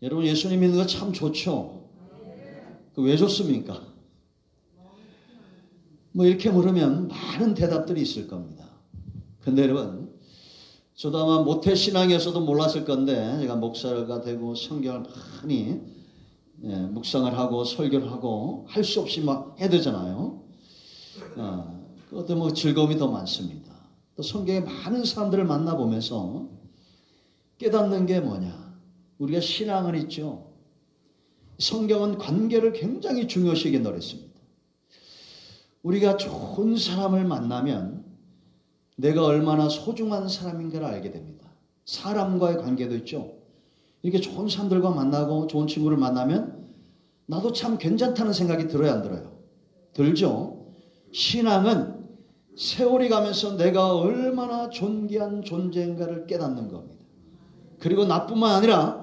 여러분 예수님 믿는 거 참 좋죠? 왜 좋습니까? 뭐 이렇게 물으면 많은 대답들이 있을 겁니다. 근데 여러분, 저도 아마 모태신앙이었어도 몰랐을 건데 제가 목사가 되고 성경을 많이 묵상을 하고 설교를 하고 할 수 없이 막 해야 되잖아요. 그것도 뭐 즐거움이 더 많습니다. 또 성경에 많은 사람들을 만나보면서 깨닫는 게 뭐냐? 우리가 신앙은 있죠. 성경은 관계를 굉장히 중요시 여긴다고 했습니다. 우리가 좋은 사람을 만나면 내가 얼마나 소중한 사람인가를 알게 됩니다. 사람과의 관계도 있죠. 이렇게 좋은 사람들과 만나고 좋은 친구를 만나면 나도 참 괜찮다는 생각이 들어요, 안 들어요? 들죠? 신앙은 세월이 가면서 내가 얼마나 존귀한 존재인가를 깨닫는 겁니다. 그리고 나뿐만 아니라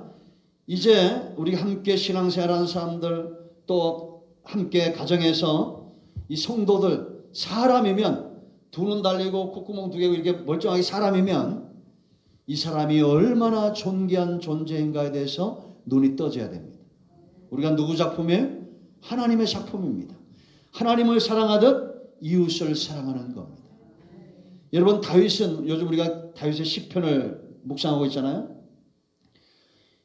이제 우리 함께 신앙생활하는 사람들 또 함께 가정에서 이 성도들 사람이면 두 눈 달리고 콧구멍 두 개고 이렇게 멀쩡하게 사람이면 이 사람이 얼마나 존귀한 존재인가에 대해서 눈이 떠져야 됩니다. 우리가 누구 작품이에요? 하나님의 작품입니다. 하나님을 사랑하듯 이웃을 사랑하는 겁니다. 여러분 다윗은 요즘 우리가 다윗의 시편을 묵상하고 있잖아요.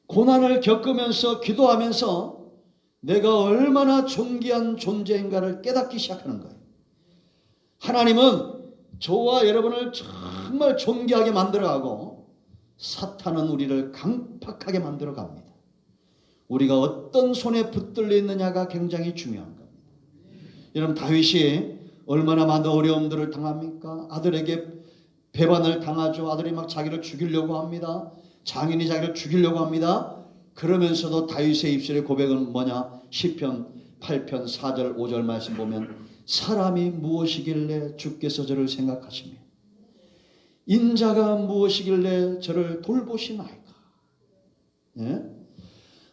고난을 겪으면서 기도하면서 내가 얼마나 존귀한 존재인가를 깨닫기 시작하는 거예요. 하나님은 저와 여러분을 정말 존귀하게 만들어가고 사탄은 우리를 강팍하게 만들어갑니다. 우리가 어떤 손에 붙들려 있느냐가 굉장히 중요한 겁니다. 여러분 다윗이 얼마나 많은 어려움들을 당합니까? 아들에게 배반을 당하죠. 아들이 막 자기를 죽이려고 합니다. 장인이 자기를 죽이려고 합니다. 그러면서도 다윗의 입술의 고백은 뭐냐? 시편 8편 4절 5절 말씀 보면 사람이 무엇이길래 주께서 저를 생각하시며 인자가 무엇이길래 저를 돌보시나이까. 예?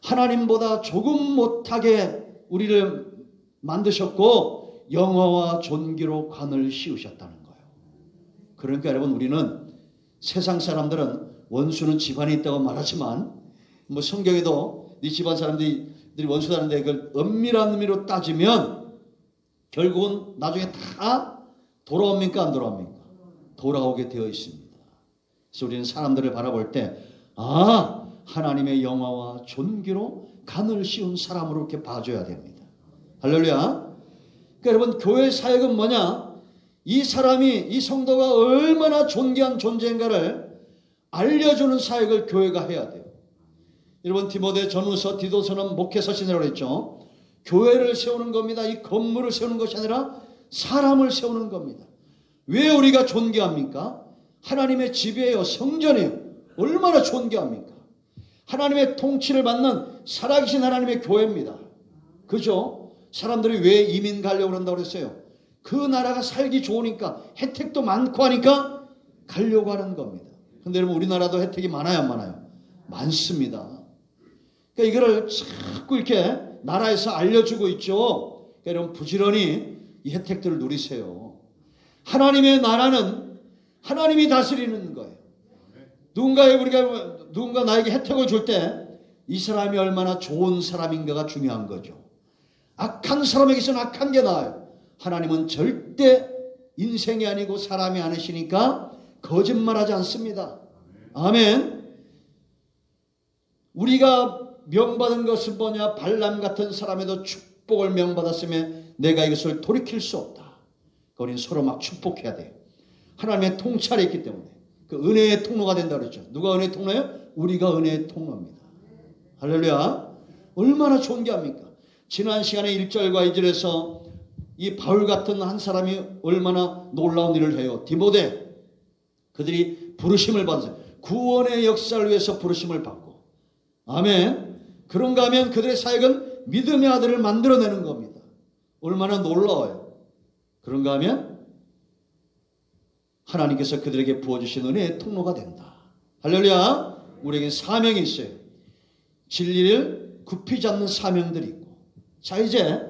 하나님보다 조금 못하게 우리를 만드셨고 영화와 존귀로 관을 씌우셨다는 거예요. 그러니까 여러분 우리는 세상 사람들은 원수는 집안에 있다고 말하지만 뭐 성경에도 네 집안 사람들이 원수다는데 그걸 엄밀한 의미로 따지면 결국은 나중에 다 돌아옵니까 안 돌아옵니까? 돌아오게 되어 있습니다. 그래서 우리는 사람들을 바라볼 때 하나님의 영화와 존귀로 간을 씌운 사람으로 이렇게 봐줘야 됩니다. 할렐루야. 그러니까 여러분 교회 사역은 뭐냐? 이 사람이 이 성도가 얼마나 존귀한 존재인가를 알려주는 사역을 교회가 해야 돼요. 여러분 디모데 전후서 디도서는 목회 서신이라고 했죠. 교회를 세우는 겁니다. 이 건물을 세우는 것이 아니라 사람을 세우는 겁니다. 왜 우리가 존귀합니까? 하나님의 집이에요. 성전이에요. 얼마나 존귀합니까? 하나님의 통치를 받는 살아계신 하나님의 교회입니다. 그죠? 사람들이 왜 이민 가려고 그런다고 그랬어요? 그 나라가 살기 좋으니까 혜택도 많고 하니까 가려고 하는 겁니다. 근데 여러분 우리나라도 혜택이 많아요 안 많아요? 많습니다. 그러니까 이거를 자꾸 이렇게 나라에서 알려주고 있죠. 그러니까 여러분 부지런히 이 혜택들을 누리세요. 하나님의 나라는 하나님이 다스리는 거예요. 누군가 나에게 혜택을 줄 때 이 사람이 얼마나 좋은 사람인가가 중요한 거죠. 악한 사람에게서는 악한 게 나아요. 하나님은 절대 인생이 아니고 사람이 아니시니까 거짓말하지 않습니다. 아멘. 우리가 명받은 것은 뭐냐? 발람 같은 사람에도 축복을 명받았으면 내가 이것을 돌이킬 수 없다. 우리는 서로 막 축복해야 돼요. 하나님의 통찰이 있기 때문에 그 은혜의 통로가 된다고 그랬죠. 누가 은혜의 통로예요? 우리가 은혜의 통로입니다. 할렐루야. 얼마나 존귀합니까? 지난 시간에 1절과 2절에서 이 바울 같은 한 사람이 얼마나 놀라운 일을 해요. 디모데 그들이 부르심을 받았어요. 구원의 역사를 위해서 부르심을 받고 아멘. 그런가 하면 그들의 사역은 믿음의 아들을 만들어내는 겁니다. 얼마나 놀라워요. 그런가 하면 하나님께서 그들에게 부어주신 은혜의 통로가 된다. 할렐루야. 우리에게 사명이 있어요. 진리를 굽히지 않는 사명들이 있고. 자 이제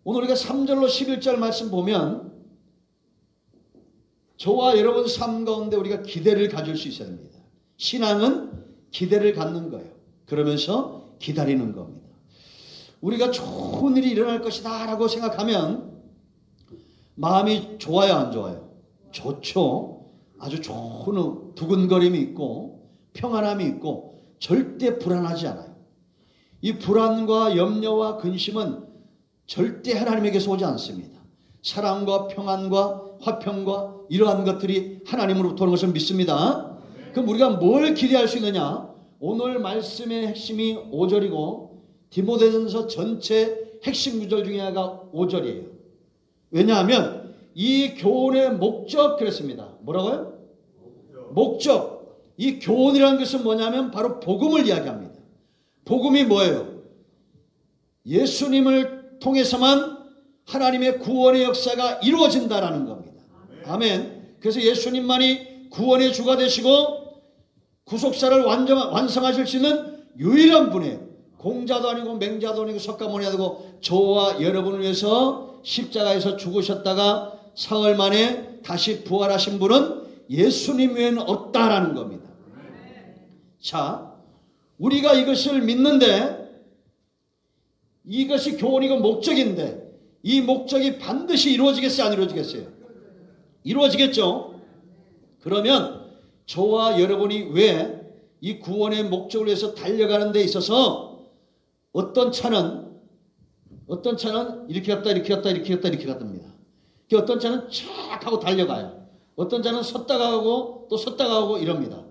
오늘 우리가 3절로 11절 말씀 보면 저와 여러분 삶 가운데 우리가 기대를 가질 수 있어야 됩니다. 신앙은 기대를 갖는 거예요. 그러면서 기다리는 겁니다. 우리가 좋은 일이 일어날 것이다 라고 생각하면 마음이 좋아요, 안 좋아요? 좋죠. 아주 좋은 두근거림이 있고 평안함이 있고 절대 불안하지 않아요. 이 불안과 염려와 근심은 절대 하나님에게서 오지 않습니다. 사랑과 평안과 화평과 이러한 것들이 하나님으로부터 오는 것을 믿습니다. 그럼 우리가 뭘 기대할 수 있느냐? 오늘 말씀의 핵심이 5절이고 디모데전서 전체 핵심 구절 중에 하나가 5절이에요. 왜냐하면 이 교훈의 목적 그랬습니다. 뭐라고요? 목적. 이 교훈이라는 것은 뭐냐면 바로 복음을 이야기합니다. 복음이 뭐예요? 예수님을 통해서만 하나님의 구원의 역사가 이루어진다라는 겁니다. 아멘. 그래서 예수님만이 구원의 주가 되시고 구속사를 완성하실 수 있는 유일한 분이에요. 공자도 아니고 맹자도 아니고 석가모니도 아니고 저와 여러분을 위해서 십자가에서 죽으셨다가 사흘 만에 다시 부활하신 분은 예수님 외에는 없다라는 겁니다. 자, 우리가 이것을 믿는데 이것이 교훈이고 목적인데 이 목적이 반드시 이루어지겠어요? 안 이루어지겠어요? 이루어지겠죠? 그러면 저와 여러분이 왜 이 구원의 목적을 위해서 달려가는 데 있어서 어떤 차는 이렇게 갔다 이렇게 갔다 이렇게 갔다 이렇게 갔답니다. 어떤 차는 쫙 하고 달려가요. 어떤 차는 섰다가 가고 또 섰다가 가고 이럽니다.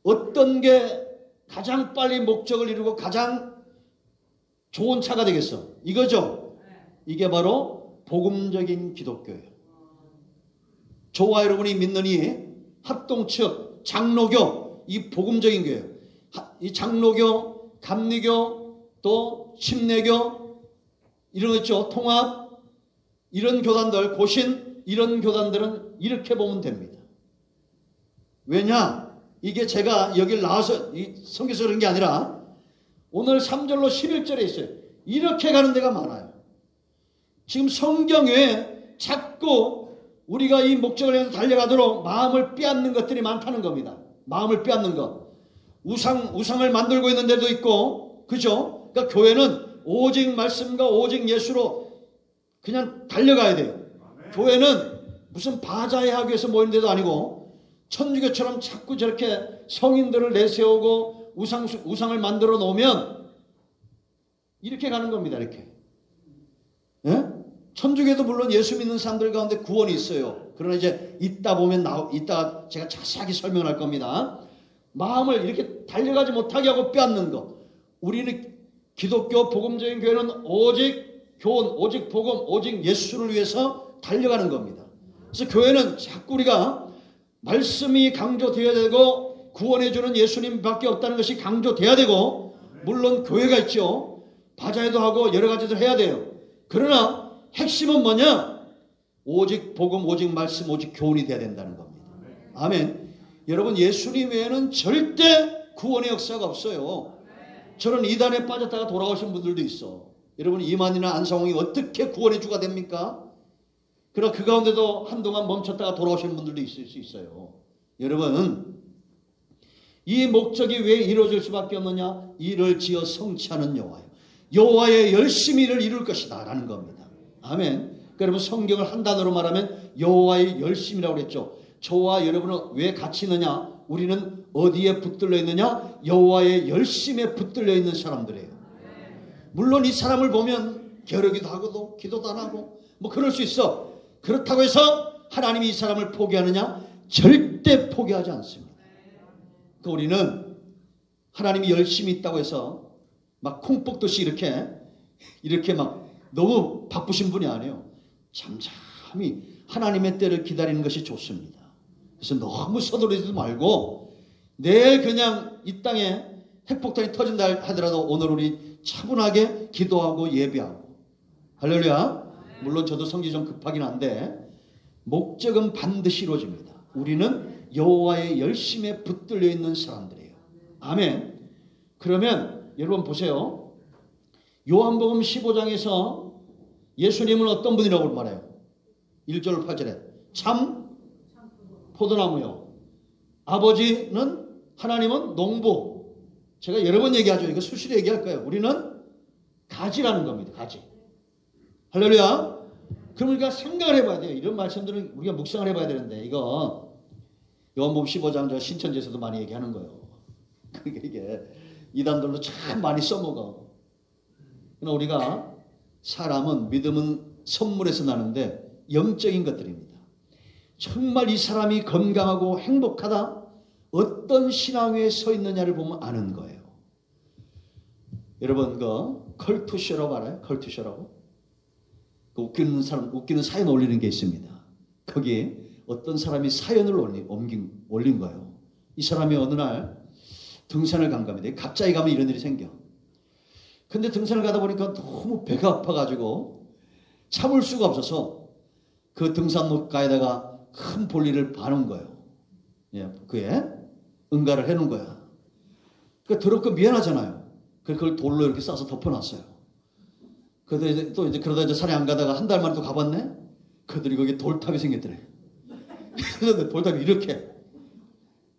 어떤 게 가장 빨리 목적을 이루고 가장 좋은 차가 되겠어? 이거죠? 이게 바로 복음적인 기독교예요. 저와 여러분이 믿는 이 합동측, 장로교, 이 복음적인 교회예요. 이 장로교, 감리교, 또 침례교 이런 거 있죠. 통합 이런 교단들, 고신 이런 교단들은 이렇게 보면 됩니다. 왜냐? 이게 제가 여길 나와서 이 성경에서 그런 게 아니라 오늘 3절로 11절에 있어요. 이렇게 가는 데가 많아요. 지금 성경 외에 자꾸 우리가 이 목적을 해서 달려가도록 마음을 빼앗는 것들이 많다는 겁니다. 마음을 빼앗는 것. 우상을 만들고 있는 데도 있고, 그죠? 그러니까 교회는 오직 말씀과 오직 예수로 그냥 달려가야 돼요. 교회는 무슨 바자회 하기 위해서 모이는 데도 아니고 천주교처럼 자꾸 저렇게 성인들을 내세우고 우상을 만들어 놓으면 이렇게 가는 겁니다. 이렇게. 예? 천주교도 물론 예수 믿는 사람들 가운데 구원이 있어요. 그러나 이제 이따 보면 이따 제가 자세하게 설명할 겁니다. 마음을 이렇게 달려가지 못하게 하고 빼앗는 것. 우리는 기독교 복음적인 교회는 오직 교훈, 오직 복음, 오직 예수를 위해서 달려가는 겁니다. 그래서 교회는 자꾸 우리가 말씀이 강조되어야 되고 구원해주는 예수님밖에 없다는 것이 강조돼야 되고 물론 교회가 있죠. 바자회도 하고 여러 가지들 해야 돼요. 그러나 핵심은 뭐냐? 오직 복음, 오직 말씀, 오직 교훈이 돼야 된다는 겁니다. 아멘. 여러분 예수님 외에는 절대 구원의 역사가 없어요. 저는 이단에 빠졌다가 돌아오신 분들도 있어. 여러분 이만희나 안상홍이 어떻게 구원의 주가 됩니까? 그러나 그 가운데도 한동안 멈췄다가 돌아오신 분들도 있을 수 있어요. 여러분 이 목적이 왜 이루어질 수밖에 없느냐? 이를 지어 성취하는 여호와요. 여호와의 열심히 이를 이룰 것이다 라는 겁니다. 아멘. 그러니까 여러분 성경을 한 단어로 말하면 여호와의 열심이라고 그랬죠. 저와 여러분은 왜 같이 있느냐? 우리는 어디에 붙들려 있느냐? 여호와의 열심에 붙들려 있는 사람들이에요. 물론 이 사람을 보면 게으르기도 하고도 기도도 안 하고 뭐 그럴 수 있어. 그렇다고 해서 하나님이 이 사람을 포기하느냐? 절대 포기하지 않습니다. 그러니까 우리는 하나님이 열심히 있다고 해서 막 콩 뽑듯이 이렇게 막 너무 바쁘신 분이 아니에요. 잠잠히 하나님의 때를 기다리는 것이 좋습니다. 그래서 너무 서두르지 말고 내일 그냥 이 땅에 핵폭탄이 터진다 하더라도 오늘 우리 차분하게 기도하고 예배하고 할렐루야. 물론 저도 성질이 좀 급하긴 한데 목적은 반드시 이루어집니다. 우리는 여호와의 열심에 붙들려 있는 사람들이에요. 아멘. 그러면 여러분 보세요. 요한복음 15장에서 예수님은 어떤 분이라고 말해요? 1절 8절에 참 포도나무요. 아버지는 하나님은 농부. 제가 여러 번 얘기하죠. 이거 수시로 얘기할 거예요. 우리는 가지라는 겁니다. 가지. 할렐루야. 그럼 우리가 생각을 해봐야 돼요. 이런 말씀들은 우리가 묵상을 해봐야 되는데, 이거 요한복음 15장 저 신천지에서도 많이 얘기하는 거예요. 이게 이단들로 참 많이 써먹어. 그러나 우리가 사람은, 믿음은 선물에서 나는데 영적인 것들입니다. 정말 이 사람이 건강하고 행복하다, 어떤 신앙 위에 서 있느냐를 보면 아는 거예요. 여러분 그 컬투쇼라고 알아요? 컬투쇼라고? 그 웃기는 사연 올리는 게 있습니다. 거기에 어떤 사람이 사연을 올린 거예요. 이 사람이 어느 날 등산을 간 겁니다. 갑자기 가면 이런 일이 생겨. 근데 등산을 가다 보니까 너무 배가 아파가지고 참을 수가 없어서 그 등산로가에다가 큰 볼일을 봐놓은 거예요. 예, 그에 응가를 해놓은 거야. 그러니까 더럽고 미안하잖아요. 그걸 돌로 이렇게 싸서 덮어놨어요. 그러다 이제 산에 안 가다가 한 달 만에 또 가봤네? 그들이 거기 돌탑이 생겼더래. 그래서 돌탑이 이렇게.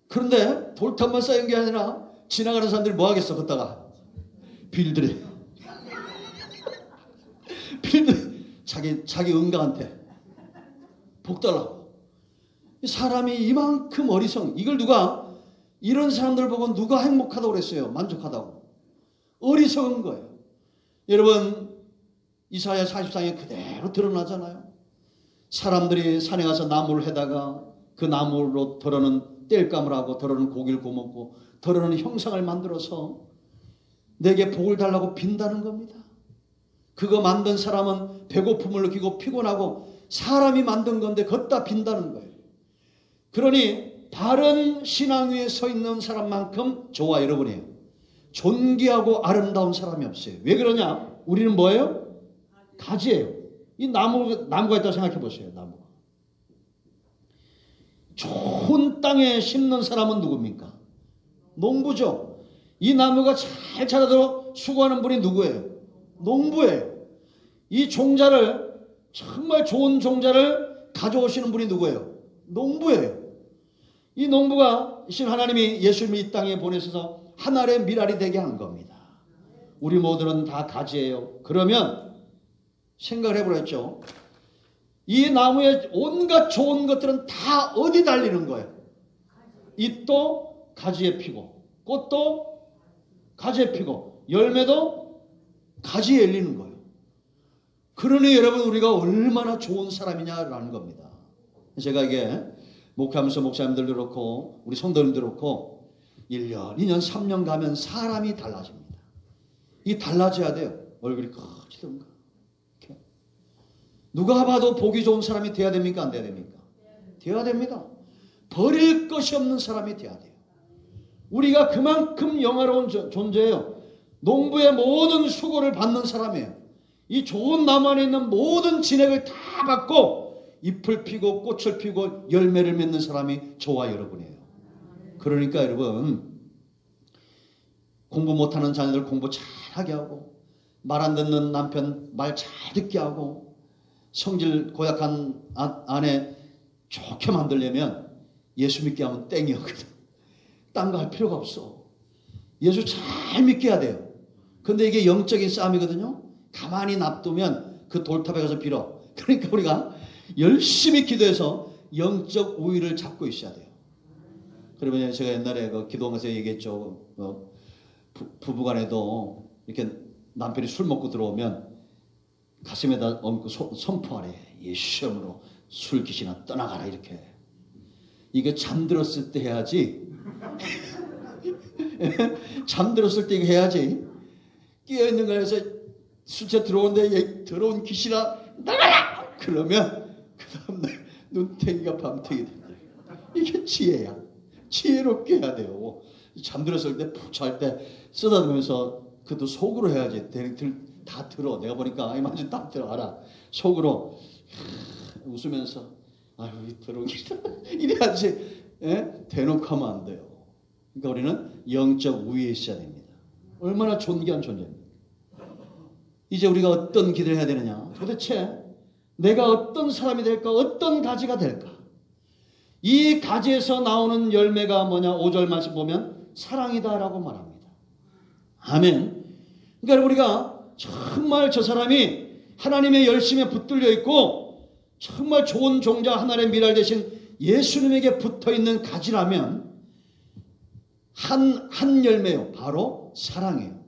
그런데 돌탑만 쌓인 게 아니라 지나가는 사람들이 뭐 하겠어, 걷다가. 빌드래. 자기 응가한테 복 달라고. 사람이 이만큼 이걸 이런 사람들 보고 누가 행복하다고 그랬어요? 만족하다고. 어리석은 거예요. 여러분, 이사야 44장에 그대로 드러나잖아요. 사람들이 산에 가서 나무를 해다가 그 나무로 더러는 땔감을 하고 더러는 고기를 구워먹고 더러는 형상을 만들어서 내게 복을 달라고 빈다는 겁니다. 그거 만든 사람은 배고픔을 느끼고 피곤하고 사람이 만든 건데 걷다 빈다는 거예요. 그러니 바른 신앙 위에 서 있는 사람만큼 저와 여러분이에요. 존귀하고 아름다운 사람이 없어요. 왜 그러냐? 우리는 뭐예요? 가지예요. 이 나무가 있다고 생각해 보세요. 나무가. 좋은 땅에 심는 사람은 누굽니까? 농부죠. 이 나무가 잘 자라도록 수고하는 분이 누구예요? 농부예요. 이 종자를, 정말 좋은 종자를 가져오시는 분이 누구예요? 농부예요. 이 농부가 신 하나님이 예수님을 이 땅에 보내셔서 하늘의 밀알이 되게 한 겁니다. 우리 모두는 다 가지예요. 그러면 생각을 해보랬죠. 이 나무의 온갖 좋은 것들은 다 어디 달리는 거예요? 잎도 가지에 피고, 꽃도 가지에 피고, 열매도 가지에 열리는 거예요. 그러니 여러분, 우리가 얼마나 좋은 사람이냐라는 겁니다. 제가 이게 목회하면서 목사님들도 그렇고 우리 성도님도 그렇고 1년, 2년, 3년 가면 사람이 달라집니다. 이 달라져야 돼요. 얼굴이 커지던가. 이렇게. 누가 봐도 보기 좋은 사람이 돼야 됩니까? 안 돼야 됩니까? 돼야 됩니다. 버릴 것이 없는 사람이 돼야 돼요. 우리가 그만큼 영화로운 존재예요. 농부의 모든 수고를 받는 사람이에요. 이 좋은 나무 안에 있는 모든 진액을 다 받고 잎을 피고 꽃을 피고 열매를 맺는 사람이 저와 여러분이에요. 그러니까 여러분, 공부 못하는 자녀들 공부 잘하게 하고, 말 안 듣는 남편 말 잘 듣게 하고, 성질 고약한 아내 좋게 만들려면 예수 믿게 하면 땡이었거든. 딴 거 할 필요가 없어. 예수 잘 믿게 해야 돼요. 근데 이게 영적인 싸움이거든요. 가만히 놔두면 그 돌탑에 가서 빌어. 그러니까 우리가 열심히 기도해서 영적 우위를 잡고 있어야 돼요. 그러면 제가 옛날에 그 기도하면서 얘기했죠. 부부간에도 이렇게 남편이 술 먹고 들어오면 가슴에다 얹고 선포하래. 예수 이름으로 술 귀신아 떠나가라. 이렇게. 이게 잠들었을 때 해야지. 잠들었을 때 이거 해야지. 깨어있는 거에서 술채 들어오는데 들어온 귀신아 나가라! 그러면 그 다음날 눈탱이가 밤탱이 된다. 이게 지혜야. 지혜롭게 해야 돼요. 잠들었을 때 푹 잘 때 쓰다듬으면서 그것도 속으로 해야지. 다 들어. 내가 보니까 이만큼 딱 들어가라. 속으로 웃으면서 아유 들어오기다. 이래야지. 예? 대놓고 하면 안 돼요. 그러니까 우리는 영적 우위에 있어야 됩니다. 얼마나 존귀한 존재입니다. 이제 우리가 어떤 기도를 해야 되느냐. 도대체 내가 어떤 사람이 될까? 어떤 가지가 될까? 이 가지에서 나오는 열매가 뭐냐? 5절 말씀 보면 사랑이다라고 말합니다. 아멘. 그러니까 우리가 정말 저 사람이 하나님의 열심에 붙들려 있고 정말 좋은 종자 하나님의 미랄 대신 예수님에게 붙어있는 가지라면 한 열매요. 바로 사랑이에요.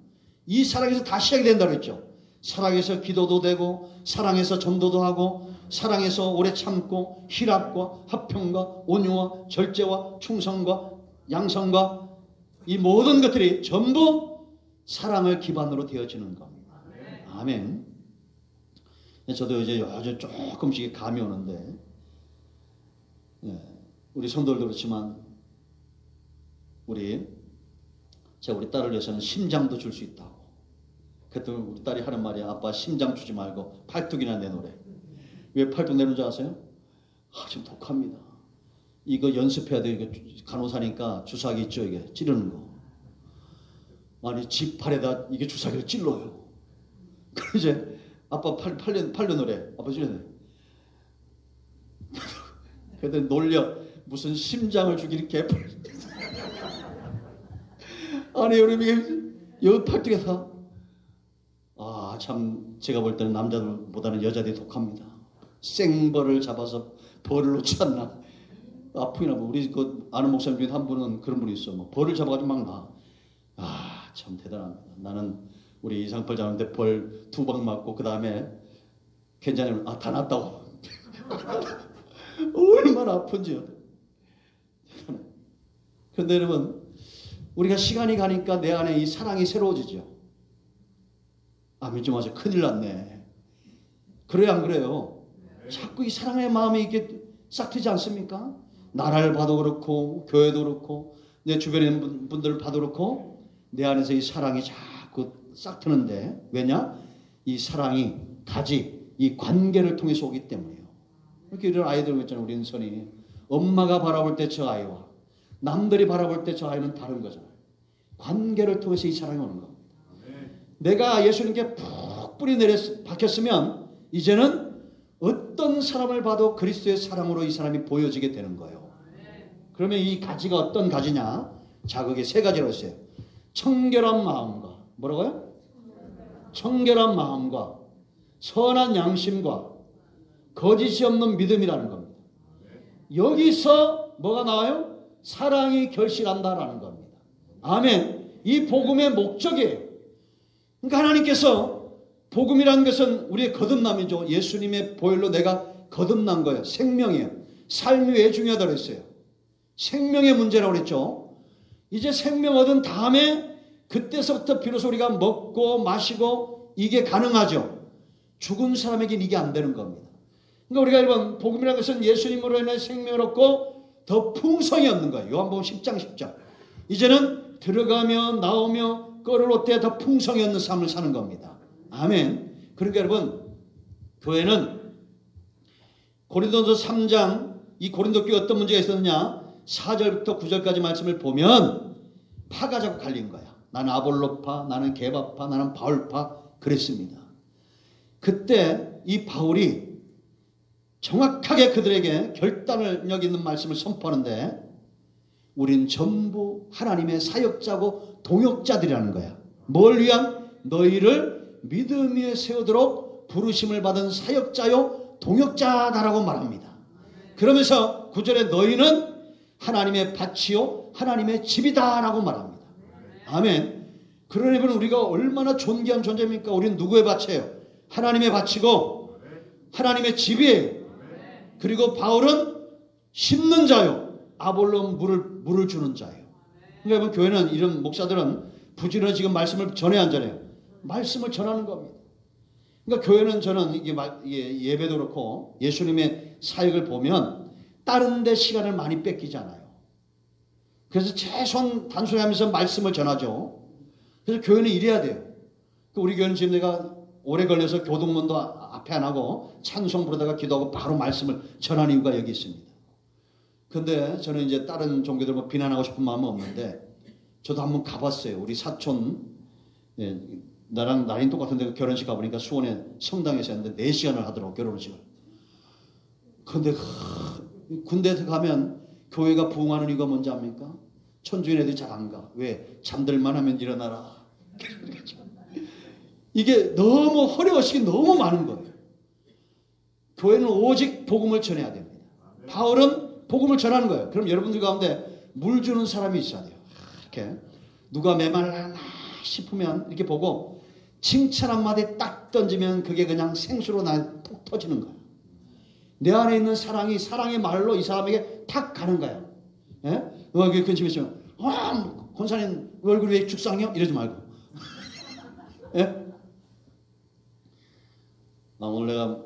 이 사랑에서 다 시작이 된다고 했죠. 사랑에서 기도도 되고 사랑에서 전도도 하고 사랑에서 오래 참고 희락과 화평과 온유와 절제와 충성과 양성과 이 모든 것들이 전부 사랑을 기반으로 되어지는 겁니다. 아멘. 저도 이제 아주 조금씩 감이 오는데 우리 성도들도 그렇지만 제가 우리 딸을 위해서는 심장도 줄 수 있다고. 그때 우리 딸이 하는 말이 아빠 심장 주지 말고 팔뚝이나 내놓으래. 왜 팔뚝 내놓은 줄 아세요? 좀 독합니다. 이거 연습해야 돼. 이거 간호사니까 주사기 있죠. 이게 찌르는 거. 아니 집 팔에다 이게 주사기를 찔러요. 그래서 이제 아빠 팔 내놓으래. 아빠 찔러내. 그때 놀려. 무슨 심장을 주기를 개뿔. 아니 여러분 여기 팔뚝에서 참 제가 볼 때는 남자들보다는 여자들이 독합니다. 생벌을 잡아서 벌을 놓지 않나. 아프기나 뭐 우리 그 아는 목사님 중에 한 분은 그런 분이 있어. 뭐 벌을 잡아가지고 막 나. 참 대단합니다. 나는 우리 이상펄 자는데 벌 2방 맞고 그 다음에 괜찮으면 다 났다고. 얼마나 아픈지요. 그런데 여러분 우리가 시간이 가니까 내 안에 이 사랑이 새로워지죠. 믿지 마세요. 큰일 났네. 그래요 안 그래요? 자꾸 이 사랑의 마음이 이렇게 싹 트지 않습니까? 나라를 봐도 그렇고 교회도 그렇고 내 주변에 있는 분들을 봐도 그렇고 내 안에서 이 사랑이 자꾸 싹 트는데 왜냐? 이 사랑이 가지 이 관계를 통해서 오기 때문이에요. 이렇게 이런 아이들 있잖아요. 우리 은선이 엄마가 바라볼 때 저 아이와 남들이 바라볼 때 저 아이는 다른 거잖아요. 관계를 통해서 이 사랑이 오는 겁니다. 내가 예수님께 푹 뿌리 내려 박혔으면 이제는 어떤 사람을 봐도 그리스도의 사랑으로 이 사람이 보여지게 되는 거예요. 그러면 이 가지가 어떤 가지냐? 자극이 3가지로 했어요. 청결한 마음과 뭐라고요? 청결한 마음과 선한 양심과 거짓이 없는 믿음이라는 겁니다. 여기서 뭐가 나와요? 사랑이 결실한다라는 겁니다. 아멘. 이 복음의 목적이에요. 그러니까 하나님께서 복음이라는 것은 우리의 거듭남이죠. 예수님의 보혈로 내가 거듭난 거예요. 생명이에요. 삶이 왜 중요하다고 했어요? 생명의 문제라고 그랬죠. 이제 생명 얻은 다음에 그때서부터 비로소 우리가 먹고 마시고 이게 가능하죠. 죽은 사람에게는 이게 안 되는 겁니다. 그러니까 우리가 여러분 복음이라는 것은 예수님으로 인해 생명을 얻고 더 풍성히 얻는 거예요. 요한복음 10장 10절. 이제는 들어가며 나오며 끓을 옷대 더 풍성히 얻는 삶을 사는 겁니다. 아멘. 그러니까 여러분 교회는 고린도서 3장 이 고린도 교회 어떤 문제가 있었느냐 4절부터 9절까지 말씀을 보면 파가 자꾸 갈린 거야. 나는 아볼로파, 나는 게바파, 나는 바울파 그랬습니다. 그때 이 바울이 정확하게 그들에게 결단력 있는 말씀을 선포하는데 우린 전부 하나님의 사역자고 동역자들이라는 거야. 뭘 위한? 너희를 믿음 위에 세우도록 부르심을 받은 사역자요 동역자다라고 말합니다. 그러면서 9절에 너희는 하나님의 밭이요 하나님의 집이다라고 말합니다. 아멘. 그러려면 우리가 얼마나 존귀한 존재입니까? 우리는 누구의 밭이에요? 하나님의 밭이고 하나님의 집이에요. 그리고 바울은 심는 자요 아볼로는 물을 주는 자예요. 그러니까 교회는 이런 목사들은 부지런히 지금 말씀을 전해 안 전해요? 말씀을 전하는 겁니다. 그러니까 교회는 저는 이게 예배도 그렇고 예수님의 사역을 보면 다른 데 시간을 많이 뺏기지 않아요. 그래서 최소한 단순히 하면서 말씀을 전하죠. 그래서 교회는 이래야 돼요. 우리 교회는 지금 내가 오래 걸려서 교동문도 앞에 안 하고 찬송 부르다가 기도하고 바로 말씀을 전하는 이유가 여기 있습니다. 근데 저는 이제 다른 종교들 뭐 비난하고 싶은 마음은 없는데 저도 한번 가봤어요. 우리 사촌 나랑 나이 똑같은데 결혼식 가보니까 수원에 성당에서 했는데 4시간을 하더라고 결혼식을. 근데 군대에서 가면 교회가 부흥하는 이유가 뭔지 압니까? 천주인 애들이 잘 안 가. 왜? 잠들만 하면 일어나라. 이게 너무 허례의식이 너무 많은 거예요. 교회는 오직 복음을 전해야 됩니다. 바울은 복음을 전하는 거예요. 그럼 여러분들 가운데 물 주는 사람이 있어야 돼요. 이렇게 누가 메말라나 싶으면 이렇게 보고 칭찬 한마디 딱 던지면 그게 그냥 생수로 톡 터지는 거예요. 내 안에 있는 사랑이 사랑의 말로 이 사람에게 탁 가는 거예요. 예? 그게 근심이 있으면 권사님 얼굴이 왜 죽상이요? 이러지 말고. 예? 오늘 내가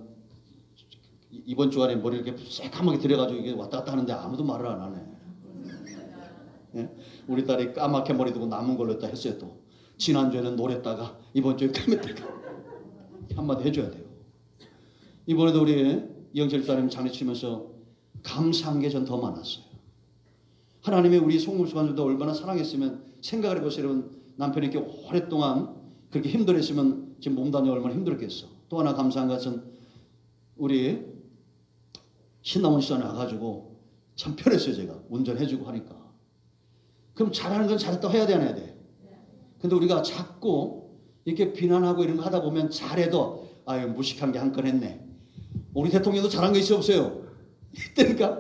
이번 주간에 머리를 이렇게 새까맣게 들여가지고 이게 왔다 갔다 하는데 아무도 말을 안 하네. 예? 우리 딸이 까맣게 머리 두고 남은 걸로 했다 했어요. 또 지난주에는 노랬다가 이번 주에 까맸다가 한마디 해줘야 돼요. 이번에도 우리 이영철 집사님 장례치면서 감사한 게 전 더 많았어요. 하나님이 우리 송물수관들도 얼마나 사랑했으면 생각을 해보세요. 여러분 남편이 이렇게 오랫동안 그렇게 힘들었으면 지금 몸단이 얼마나 힘들었겠어. 또 하나 감사한 것은 우리 신남원 집사님 와가지고 참 편했어요. 제가 운전해주고 하니까. 그럼 잘하는 건 잘했다고 해야 돼 안 해야 돼? 근데 우리가 자꾸 이렇게 비난하고 이런 거 하다 보면 잘해도 아유 무식한 게 한 건 했네. 우리 대통령도 잘한 거 있어요 없어요? 그러니까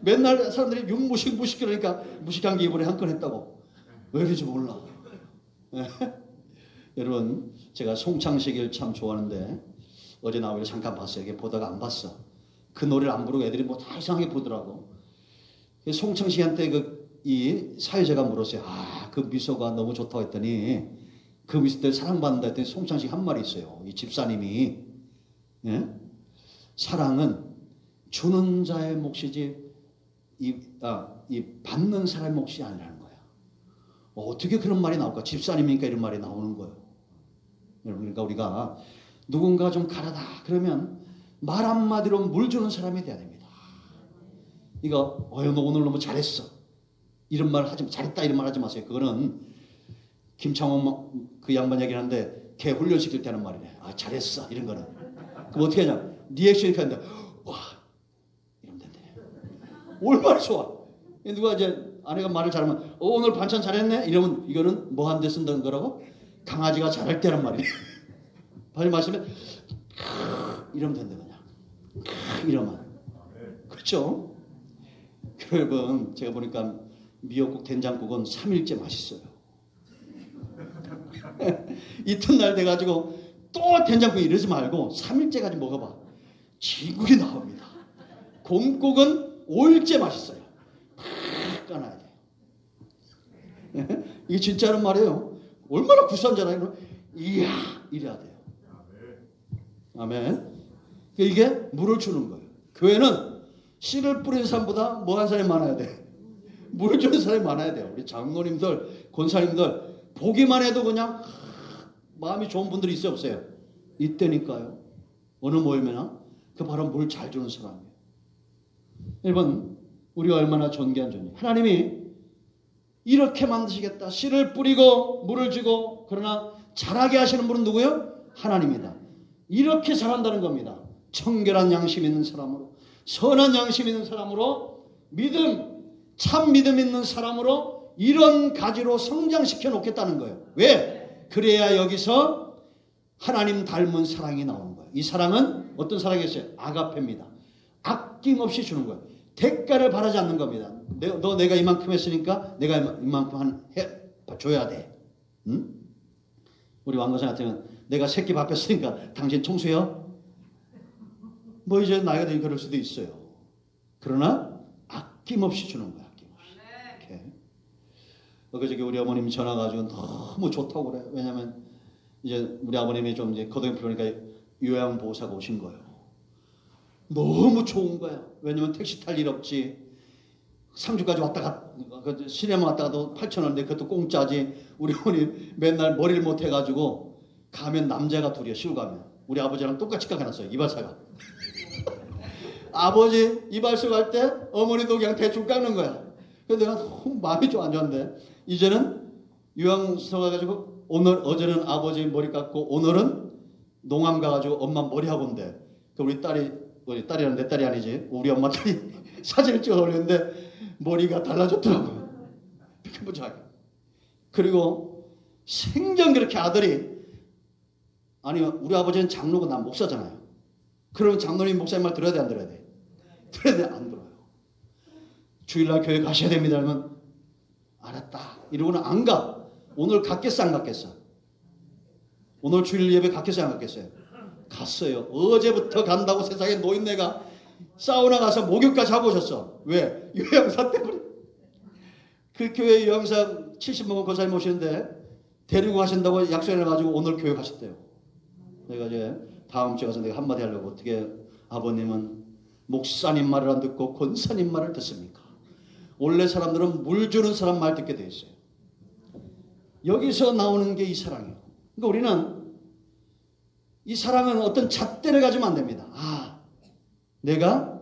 맨날 사람들이 무식 그러니까 무식한 게 이번에 한 건 했다고. 왜 그런지 몰라. 여러분 제가 송창식을 참 좋아하는데 어제 나오기를 잠깐 봤어요. 이게 보다가 안 봤어. 그 노래를 안 부르고 애들이 뭐 다 이상하게 보더라고. 송창식한테 이 사회자가 물었어요. 그 미소가 너무 좋다고 했더니 그 미소 때 사랑받는다 했더니 송창식 한 말이 있어요. 이 집사님이 예? 사랑은 주는 자의 몫이지 이 받는 사람의 몫이 아니라는 거야. 어떻게 그런 말이 나올까? 집사님이니까 이런 말이 나오는 거예요. 여러분 그러니까 우리가 누군가 좀 가라다 그러면 말 한마디로 물 주는 사람이 돼야 됩니다. 이거 너 오늘 너무 잘했어. 이런 말 하지 잘했다 이런 말 하지 마세요. 그거는 김창원 그 양반 얘기를 하는데 걔 훈련시킬 때 하는 말이래. 잘했어 이런 거는. 그럼 어떻게 하냐? 리액션 이렇게 하는데 와 이러면 된대. 얼마나 좋아. 누가 이제 아내가 말을 잘하면 오늘 반찬 잘했네 이러면 이거는 뭐 한 데 쓴다는 거라고? 강아지가 잘할 때란 말이에요. 빨리 마시면 이러면 된다 그냥. 이러면 그렇죠? 여러분 제가 보니까 미역국 된장국은 3일째 맛있어요. 이튿날 돼가지고 또 된장국 이러지 말고 3일째 가지고 먹어봐. 진국이 나옵니다. 곰국은 5일째 맛있어요. 팍 까놔야 돼요. 이게 진짜는 말이에요. 얼마나 구수한잖아요. 이야 이래야 돼요. 아멘. 이게 물을 주는 거예요. 교회는 씨를 뿌리는 사람보다 뭐 한 사람이 많아야 돼. 물을 주는 사람이 많아야 돼요. 우리 장로님들, 권사님들 보기만 해도 그냥 마음이 좋은 분들이 있어요 없어요? 이때니까요. 어느 모임에나 그 바로 물 잘 주는 사람이에요. 여러분 우리가 얼마나 존귀한 존재. 하나님이 이렇게 만드시겠다. 씨를 뿌리고 물을 주고 그러나 자라게 하시는 분은 누구예요? 하나님이다. 이렇게 자란다는 겁니다. 청결한 양심 있는 사람으로 선한 양심 있는 사람으로 참 믿음 있는 사람으로 이런 가지로 성장시켜 놓겠다는 거예요. 왜? 그래야 여기서 하나님 닮은 사랑이 나오는 거예요. 이 사랑은 어떤 사랑이었어요? 아가페입니다. 아낌없이 주는 거예요. 대가를 바라지 않는 겁니다. 내가 이만큼 했으니까 내가 이만큼 줘야 돼. 응? 우리 왕건사 같으면 내가 새끼 밥 했으니까 당신 청소해요? 뭐 이제 나이가 되니 그럴 수도 있어요. 그러나 아낌없이 주는 거야. 아낌없이. 이렇게. 그저께 우리 어머님이 전화 가지고 너무 좋다고 그래요. 왜냐하면 이제 우리 아버님이 좀 이제 거동이 필요하니까 요양보호사가 오신 거예요. 너무 좋은 거야. 왜냐면 택시 탈 일 없지. 3주까지 왔다가 시내만 왔다가도 8,000원인데 그것도 공짜지. 우리 어머니 맨날 머리를 못 해가지고 가면 남자가 둘이야. 시골 가면. 우리 아버지랑 똑같이 깎아놨어요. 이발사가. 아버지 이발소 갈 때 어머니도 그냥 대충 깎는 거야. 그래서 내가 너무 마음이 좀 안 좋았는데 이제는 요양서 가가지고 어제는 아버지 머리 깎고 오늘은 농암 가가지고 엄마 머리 하고 온대. 우리 딸이랑 내 딸이 아니지. 우리 엄마 딸이 사진을 찍어 올렸는데 머리가 달라졌더라고요. 보자. 그리고 생전 그렇게 아들이, 아니 우리 아버지는 장로고 난 목사잖아요. 그러면 장로님 목사님 말 들어야 돼 안 들어야 돼? 들어야 돼 안 들어요. 주일날 교회 가셔야 됩니다 하면 알았다 이러고는 안 가. 오늘 갔겠어 안 갔겠어? 오늘 주일 예배 갔겠어요 안 갔겠어요? 갔어요. 어제부터 간다고 세상에 노인네가 사우나 가서 목욕까지 하고 오셨어. 왜? 요양사 때문에. 그 교회 요양사 70먹은 권사님 오시는데 데리고 가신다고 약속해가지고 오늘 교회 가셨대요. 내가 이제 다음 주에 가서 내가 한마디 하려고, 어떻게 아버님은 목사님 말을 안 듣고 권사님 말을 듣습니까? 원래 사람들은 물 주는 사람 말 듣게 돼 있어요. 여기서 나오는 게 이 사랑이에요. 그러니까 우리는 이 사랑은 어떤 잣대를 가지면 안 됩니다. 아, 내가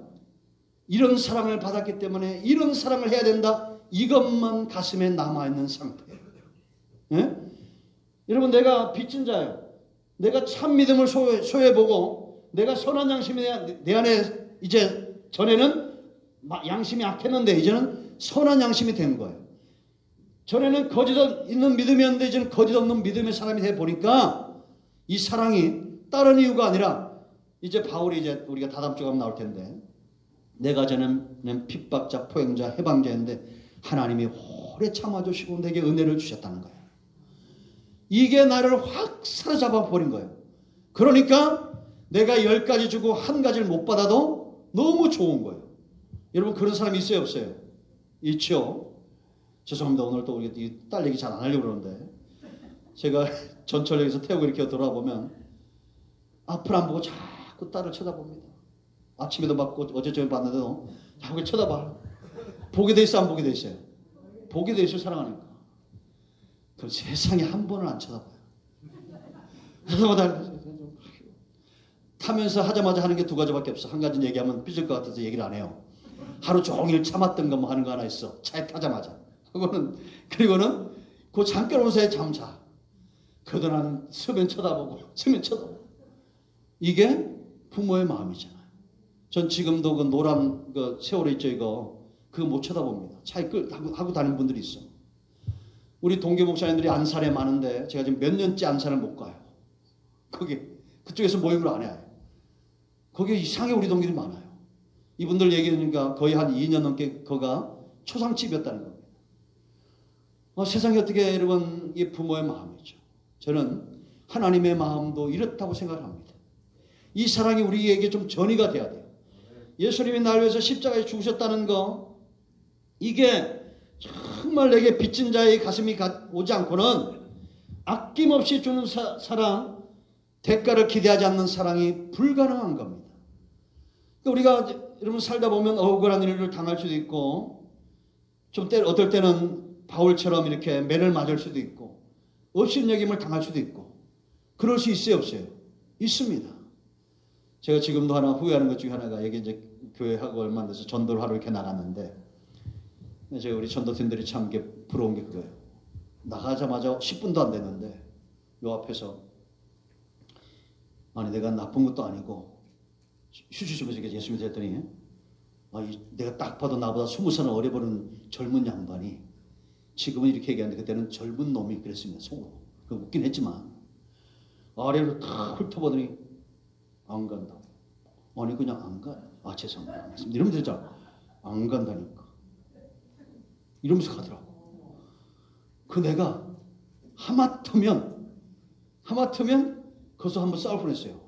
이런 사랑을 받았기 때문에 이런 사랑을 해야 된다. 이것만 가슴에 남아있는 상태예요. 예? 여러분, 내가 빚진 자예요. 내가 참 믿음을 소유해보고 내가 선한 양심이 내 안에 이제 전에는 양심이 약했는데 이제는 선한 양심이 된 거예요. 전에는 거짓 있는 믿음이었는데 이제는 거짓 없는 믿음의 사람이 돼 보니까 이 사랑이 다른 이유가 아니라, 이제 바울이 이제 우리가 다다음 주에 가면 나올 텐데, 내가 전에는 핍박자, 포행자, 해방자인데 하나님이 오래 참아주시고 내게 은혜를 주셨다는 거예요. 이게 나를 확 사로잡아 버린 거예요. 그러니까 내가 10가지 주고 1가지를 못 받아도 너무 좋은 거예요. 여러분, 그런 사람이 있어요 없어요? 있죠. 죄송합니다. 오늘 또 우리 딸 얘기 잘 안 하려고 그러는데, 제가 전철역에서 태우고 이렇게 돌아보면 앞을 안 보고 자꾸 딸을 쳐다봅니다. 아침에도 봤고 어제 저녁에 봤는데도 자꾸 쳐다봐. 보게 돼 있어 안 보게 돼 있어요? 보게 돼 있어요. 사랑하니까. 그럼 세상에 한 번은 안 쳐다봐요. 타면서 하자마자 하는 게 2가지밖에 없어. 1가지는 얘기하면 삐질 것 같아서 얘기를 안 해요. 하루 종일 참았던 것만 하는 거 하나 있어. 차에 타자마자. 그리고는 그 잠깐 온 사이에 잠자. 그러다 나는 서면 쳐다보고 서면 쳐다보고. 이게 부모의 마음이잖아요. 전 지금도 그 노란 그 세월호 있죠, 이거. 그거 못 쳐다봅니다. 차에 하고 다니는 분들이 있어. 우리 동교 목사님들이 안산에 많은데 제가 지금 몇 년째 안산을 못 가요. 그쪽에서 모임을 안 해요. 거기에 이상하게 우리 동기들이 많아요. 이분들 얘기하니까 거의 한 2년 넘게 거가 초상집이었다는 겁니다. 세상이 어떻게, 여러분, 이 부모의 마음이죠. 저는 하나님의 마음도 이렇다고 생각을 합니다. 이 사랑이 우리에게 좀 전이가 돼야 돼요. 예수님이 나를 위해서 십자가에 죽으셨다는 거, 이게 정말 내게 빚진 자의 가슴이 오지 않고는 아낌없이 주는 사랑, 대가를 기대하지 않는 사랑이 불가능한 겁니다. 그러니까 우리가 여러분 살다 보면 억울한 일을 당할 수도 있고, 좀 어떨 때는 바울처럼 이렇게 매를 맞을 수도 있고, 업신여김을 당할 수도 있고, 그럴 수 있어요 없어요? 있습니다. 제가 지금도 하나 후회하는 것 중에 하나가, 여기 이제 교회하고 얼마 안 돼서 전도를 하러 이렇게 나갔는데, 제가 우리 전도팀들이 참 부러운 게 그거예요. 나가자마자 10분도 안 됐는데 요 앞에서, 아니 내가 나쁜 것도 아니고 휴지 좀 해주겠지 예수님이 했더니, 내가 딱 봐도 나보다 20살 어려보는 젊은 양반이 지금은 이렇게 얘기하는데 그때는 젊은 놈이 그랬습니다. 속으로. 웃긴 했지만 아래로 탁 훑어보더니 안 간다. 아니 그냥 안 가요. 죄송합니다. 이러면 되잖아. 안 간다니까. 이러면서 가더라고. 내가 하마터면 거기서 한번 싸울 뻔했어요.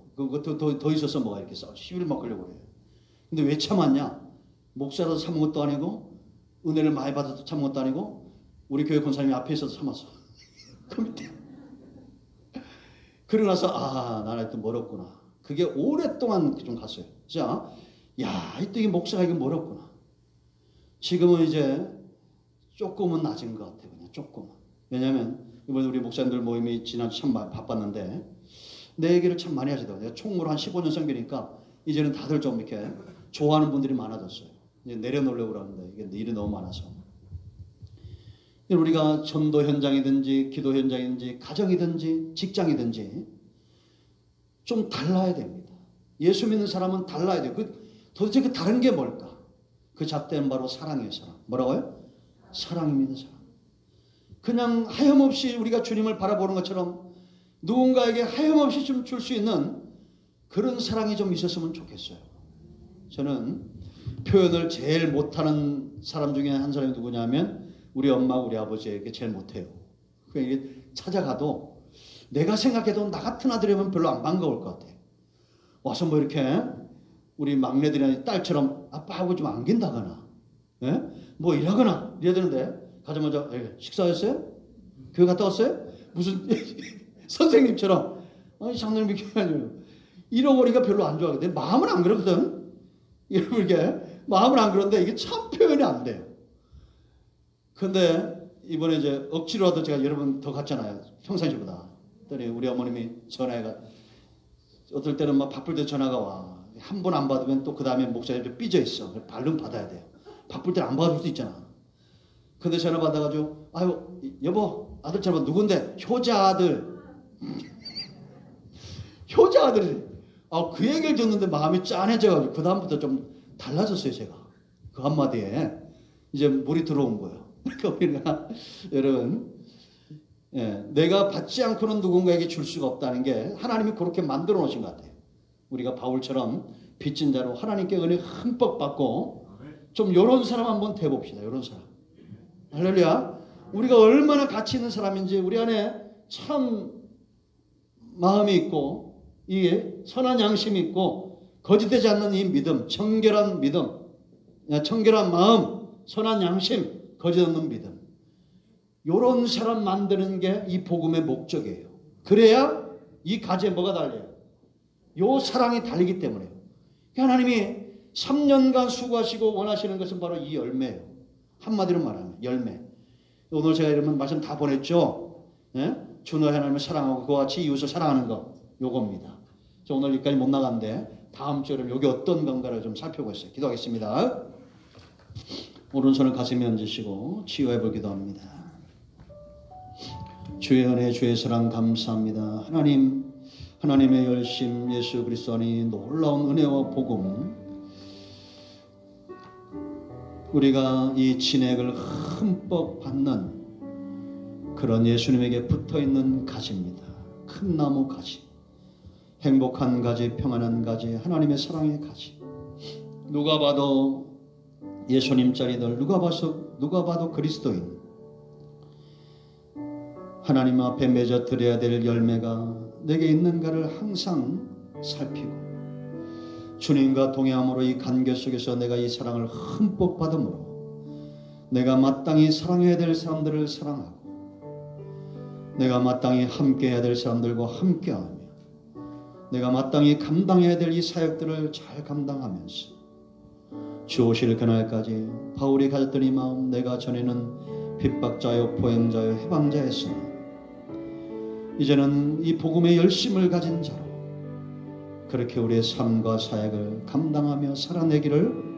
더 있어서 뭐가 이렇게 싸우지. 시비를 막으려고 그래요. 근데 왜 참았냐? 목사라서 참은 것도 아니고, 은혜를 많이 받아서 참은 것도 아니고, 우리 교회 권사님이 앞에 있어서 참았어. 그 밑에. 그러고 나서, 나는 또 멀었구나. 그게 오랫동안 좀 갔어요. 자, 이게 목사가 이게 멀었구나. 지금은 이제 조금은 낮은 것 같아요. 그냥 조금은. 왜냐하면 이번에 우리 목사님들 모임이 지난주 참 받았는데 내 얘기를 참 많이 하시더라고요. 내가 총무로 한 15년 섬기니까 이제는 다들 좀 이렇게 좋아하는 분들이 많아졌어요. 이제 내려놓으려고 그러는데 이게 일이 너무 많아서. 우리가 전도 현장이든지 기도 현장이든지 가정이든지 직장이든지 좀 달라야 됩니다. 예수 믿는 사람은 달라야 돼요. 도대체 그 다른 게 뭘까? 그 잣대는 바로 사랑이에요. 사랑. 뭐라고요? 사랑입니다. 사랑. 그냥 하염없이 우리가 주님을 바라보는 것처럼 누군가에게 하염없이 좀 줄 수 있는 그런 사랑이 좀 있었으면 좋겠어요. 저는 표현을 제일 못하는 사람 중에 한 사람이 누구냐면 우리 엄마, 우리 아버지에게 제일 못해요. 그러니까 찾아가도 내가 생각해도 나 같은 아들이면 별로 안 반가울 것 같아. 와서 뭐 이렇게 우리 막내들이나 딸처럼 아빠하고 좀 안긴다거나, 예? 뭐 이러거나 이래야 되는데 가자마자 식사했어요? 교회 갔다 왔어요? 무슨 선생님처럼 장로님 이렇게 해가지고 잃어버리기가 별로 안 좋아하거든. 마음은 안 그러거든. 이렇게 마음은 안 그런데 이게 참 표현이 안 돼요. 근데 이번에 이제 억지로라도 제가 여러분 더 갔잖아요. 평상시보다. 그랬더니 우리 어머님이 전화가 어떨 때는 막 바쁠 때 전화가 와. 한 번 안 받으면 또 그 다음에 목사님 삐져 있어. 발른 받아야 돼요. 바쁠 때는 안 받을 수도 있잖아. 근데 전화 받아가지고 아유 여보 아들 전화 누군데? 효자 아들. 효자 아들이. 그 얘기를 듣는데 마음이 짠해져가지고 그 다음부터 좀 달라졌어요. 제가 그 한마디에 이제 물이 들어온 거예요. 그러니까 우리가 여러분 내가 받지 않고는 누군가에게 줄 수가 없다는 게 하나님이 그렇게 만들어 놓으신 것 같아요. 우리가 바울처럼 빚진 자로 하나님께 은혜 흠뻑 받고 좀 이런 사람 한번 대봅시다. 이런 사람. 할렐루야. 우리가 얼마나 가치 있는 사람인지 우리 안에 참 마음이 있고 이게 선한 양심이 있고 거짓되지 않는 이 믿음, 청결한 믿음, 청결한 마음, 선한 양심, 거짓 없는 믿음. 이런 사람 만드는 게 이 복음의 목적이에요. 그래야 이 가지에 뭐가 달려요? 요 사랑이 달리기 때문에요. 하나님이 3년간 수고하시고 원하시는 것은 바로 이 열매예요. 한마디로 말하면 열매. 오늘 제가 이러면 말씀 다 보냈죠. 주 너의 하나님을 사랑하고 그와 같이 이웃을 사랑하는 거 요겁니다. 저 오늘 여기까지 못 나갔는데 다음 주에 여기 어떤 건가를 좀 살펴보겠어요. 기도하겠습니다. 오른손을 가슴에 얹으시고 치유해볼 기도합니다. 주의 은혜 주의 사랑 감사합니다. 하나님의 열심 예수 그리스도 안에 놀라운 은혜와 복음 우리가 이 진액을 흠뻑 받는 그런 예수님에게 붙어있는 가지입니다. 큰 나무 가지, 행복한 가지, 평안한 가지, 하나님의 사랑의 가지. 누가 봐도 예수님짜리들, 누가 봐도 그리스도인. 하나님 앞에 맺어 드려야 될 열매가 내게 있는가를 항상 살피고 주님과 동행함으로 이 간격 속에서 내가 이 사랑을 흠뻑 받음으로 내가 마땅히 사랑해야 될 사람들을 사랑하고 내가 마땅히 함께해야 될 사람들과 함께하며 내가 마땅히 감당해야 될 이 사역들을 잘 감당하면서 주 오실 그날까지 바울이 가졌던 이 마음 내가 전에는 핍박자요 포행자요 해방자였으나 이제는 이 복음의 열심을 가진 자로 그렇게 우리의 삶과 사역을 감당하며 살아내기를